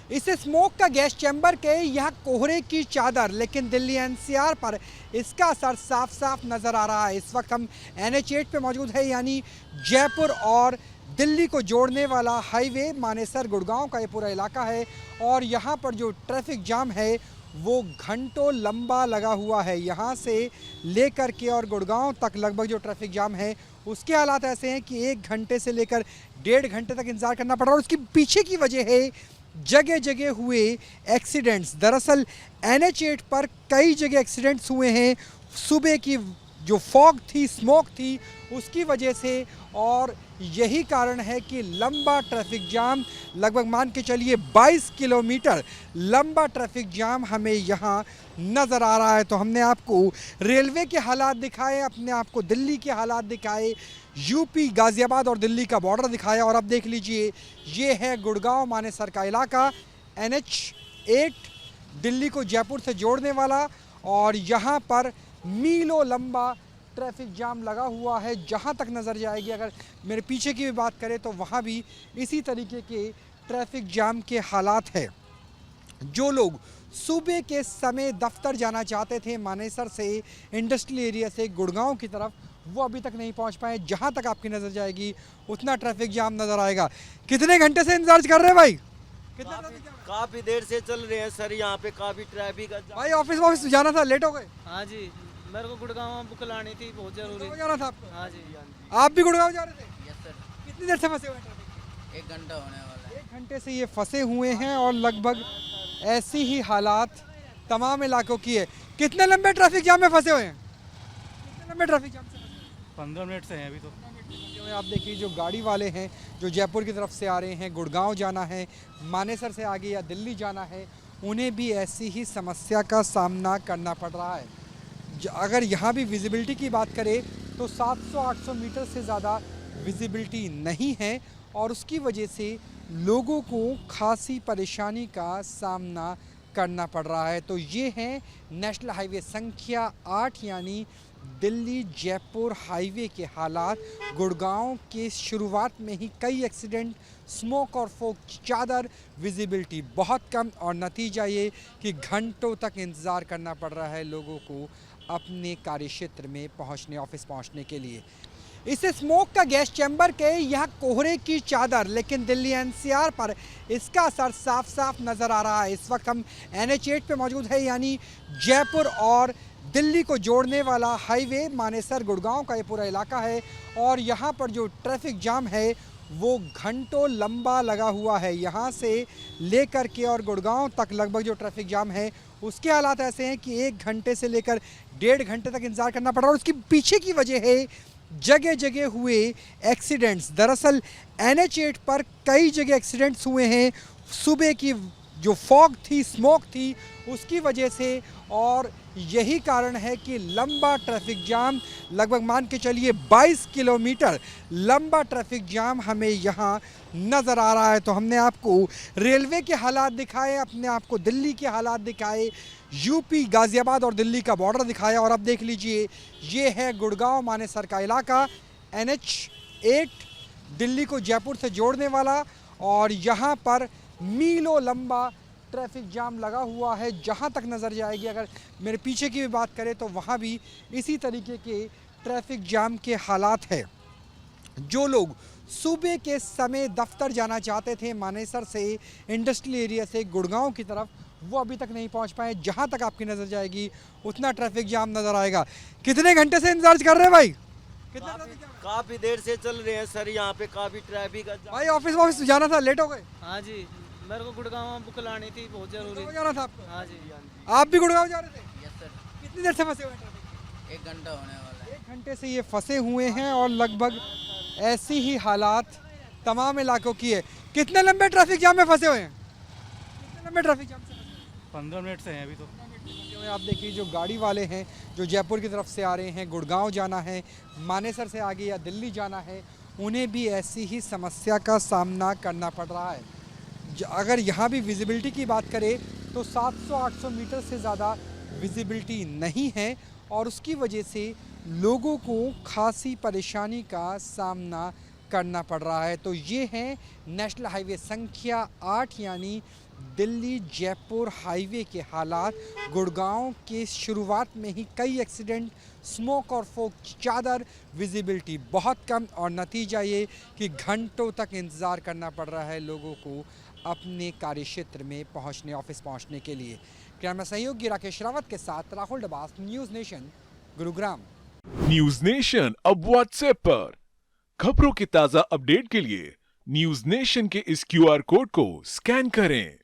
इसे स्मोक का gas chamber के यहाँ कोहरे की चादर, लेकिन दिल्ली एनसीआर पर इसका असर साफ साफ नज़र आ रहा है। इस वक्त हम NH8 पे मौजूद है, यानी जयपुर और दिल्ली को जोड़ने वाला हाईवे मानेसर गुड़गांव का ये पूरा इलाका है। और यहाँ पर जो ट्रैफिक जाम है वो घंटों लंबा लगा हुआ है। यहाँ से लेकर के और गुड़गांव तक लगभग जो ट्रैफिक जाम है उसके हालात ऐसे हैं कि 1 घंटे से लेकर 1.5 घंटे तक इंतज़ार करना पड़ रहा है। और उसकी पीछे की वजह है जगह जगह हुए एक्सीडेंट्स। दरअसल NH8 पर कई जगह एक्सीडेंट्स हुए हैं सुबह की जो फॉग थी, स्मोक थी, उसकी वजह से। और यही कारण है कि लंबा ट्रैफिक जाम, लगभग मान के चलिए 22 किलोमीटर लंबा ट्रैफिक जाम हमें यहाँ नज़र आ रहा है। तो हमने आपको रेलवे के हालात दिखाए, अपने आपको दिल्ली के हालात दिखाए, यूपी गाज़ियाबाद और दिल्ली का बॉर्डर दिखाया। और अब देख लीजिए, ये है गुड़गांव मानेसर का इलाका, NH8 दिल्ली को जयपुर से जोड़ने वाला। और यहाँ पर मीलों लंबा ट्रैफिक जाम लगा हुआ है। जहाँ तक नज़र जाएगी, अगर मेरे पीछे की भी बात करें तो वहाँ भी इसी तरीके के ट्रैफिक जाम के हालात है। जो लोग सुबह के समय दफ्तर जाना चाहते थे मानेसर से, इंडस्ट्रियल एरिया से गुड़गांव की तरफ, वो अभी तक नहीं पहुंच पाए। जहां तक आपकी नज़र जाएगी उतना ट्रैफिक जाम नज़र आएगा। कितने घंटे से इंतजार कर रहे हैं भाई? कितना ट्रैफिक जाम है? काफी देर से चल रहे हैं सर, यहाँ पे काफी ट्रैफिक है। भाई ऑफिस जाना था, लेट हो गए? हाँ जी, मेरे को गुड़गांव बुक लानी थी, बहुत जरूरी। गुड़गांव जाना था आपको? हाँ जी। आप भी गुड़गांव जा रहे थे? Yes sir. कितनी देर से फंसे हुए हैं ट्रैफिक में? 1 घंटा होने वाला है। 1 घंटे से ये फंसे हुए हैं और लगभग ऐसी ही हालात तमाम इलाकों की है। कितने लंबे ट्रैफिक जाम में फंसे हुए हैं? कितने लंबे ट्रैफिक जाम से फंसे हुए हैं? 15 मिनट से हैं अभी तो। आप देखिए, जो गाड़ी वाले हैं जो जयपुर की तरफ से आ रहे हैं, गुड़गांव जाना है, मानेसर से आगे या दिल्ली जाना है, उन्हें भी ऐसी ही समस्या का सामना करना पड़ रहा है। अगर यहाँ भी विजिबिलिटी की बात करें तो 700-800 मीटर से ज़्यादा विजिबिलिटी नहीं है। और उसकी वजह से लोगों को खासी परेशानी का सामना करना पड़ रहा है। तो ये है नेशनल हाईवे संख्या 8 यानी दिल्ली जयपुर हाईवे के हालात। गुड़गांव के शुरुआत में ही कई एक्सीडेंट, स्मोक और फोग की चादर, विजिबिलिटी बहुत कम, और नतीजा ये कि घंटों तक इंतज़ार करना पड़ रहा है लोगों को अपने कार्यक्षेत्र में पहुंचने, ऑफिस पहुंचने के लिए। इसे स्मोक का गैस चैम्बर के यहाँ कोहरे की चादर, लेकिन दिल्ली NCR पर इसका असर साफ साफ नज़र आ रहा है। इस वक्त हम NH8 पे मौजूद है, यानी जयपुर और दिल्ली को जोड़ने वाला हाईवे मानेसर गुड़गांव का ये पूरा इलाका है। और यहाँ पर जो ट्रैफिक जाम है वो घंटों लंबा लगा हुआ है। यहाँ से लेकर के और गुड़गांव तक लगभग जो ट्रैफिक जाम है उसके हालात ऐसे हैं कि 1 घंटे से लेकर 1.5 घंटे तक इंतज़ार करना पड़ रहा है। और उसकी पीछे की वजह है जगह जगह हुए एक्सीडेंट्स। दरअसल NH8 पर कई जगह एक्सीडेंट्स हुए हैं सुबह की जो फॉग थी, स्मोक थी, उसकी वजह से। और यही कारण है कि लंबा ट्रैफिक जाम, लगभग मान के चलिए 22 किलोमीटर लंबा ट्रैफिक जाम हमें यहाँ नज़र आ रहा है। तो हमने आपको रेलवे के हालात दिखाए, अपने आपको दिल्ली के हालात दिखाए, यूपी गाज़ियाबाद और दिल्ली का बॉर्डर दिखाया। और अब देख लीजिए, ये है गुड़गांव मानेसर का इलाका, NH8 दिल्ली को जयपुर से जोड़ने वाला। और यहाँ पर मीलों लंबा ट्रैफिक जाम लगा हुआ है। जहाँ तक नज़र जाएगी, अगर मेरे पीछे की भी बात करें तो वहाँ भी इसी तरीके के ट्रैफिक जाम के हालात है। जो लोग सुबह के समय दफ्तर जाना चाहते थे मानेसर से, इंडस्ट्रियल एरिया से गुड़गांव की तरफ, वो अभी तक नहीं पहुंच पाए। जहां तक आपकी नज़र जाएगी उतना ट्रैफिक जाम नज़र आएगा। कितने घंटे से इंतजार कर रहे हैं भाई? कितना ट्रैफिक जाम है? काफी देर से चल रहे हैं सर, यहाँ पे काफी ट्रैफिक है। भाई ऑफिस जाना था, लेट हो गए? हाँ जी, मेरे को गुड़गांव बुक लानी थी, बहुत जरूरी। गुड़गांव जाना था आपको? हाँ जी। आप भी गुड़गांव जा रहे थे? Yes sir. कितनी देर से फंसे हुए हैं ट्रैफिक में? 1 घंटा होने वाला है। 1 घंटे से ये फंसे हुए हैं और लगभग ऐसी ही हालात तमाम इलाकों की है। कितने लंबे ट्रैफिक जाम में फंसे हुए हैं? कितने लंबे ट्रैफिक जाम से फंसे हुए हैं? 15 मिनट से हैं अभी तो। आप देखिए, जो गाड़ी वाले हैं जो जयपुर की तरफ से आ रहे हैं, गुड़गांव जाना है, मानेसर से आगे या दिल्ली जाना है, उन्हें भी ऐसी ही समस्या का सामना करना पड़ रहा है। अगर यहाँ भी विजिबिलिटी की बात करें तो 700-800 मीटर से ज़्यादा विजिबिलिटी नहीं है। और उसकी वजह से लोगों को खासी परेशानी का सामना करना पड़ रहा है। तो ये है नेशनल हाईवे संख्या 8 यानी दिल्ली जयपुर हाईवे के हालात। गुड़गांव के शुरुआत में ही कई एक्सीडेंट, स्मोक और फोग की चादर, विजिबिलिटी बहुत कम और नतीजा ये कि घंटों तक इंतज़ार करना पड़ रहा है लोगों को अपने कार्य क्षेत्र में पहुंचने, ऑफिस पहुंचने के लिए। कैमरा सहयोगी राकेश रावत के साथ Rahul Dabas, news nation, Gurugram. News nation अब व्हाट्सएप पर खबरों के ताजा अपडेट के लिए न्यूज नेशन के इस क्यूआर कोड को स्कैन करें।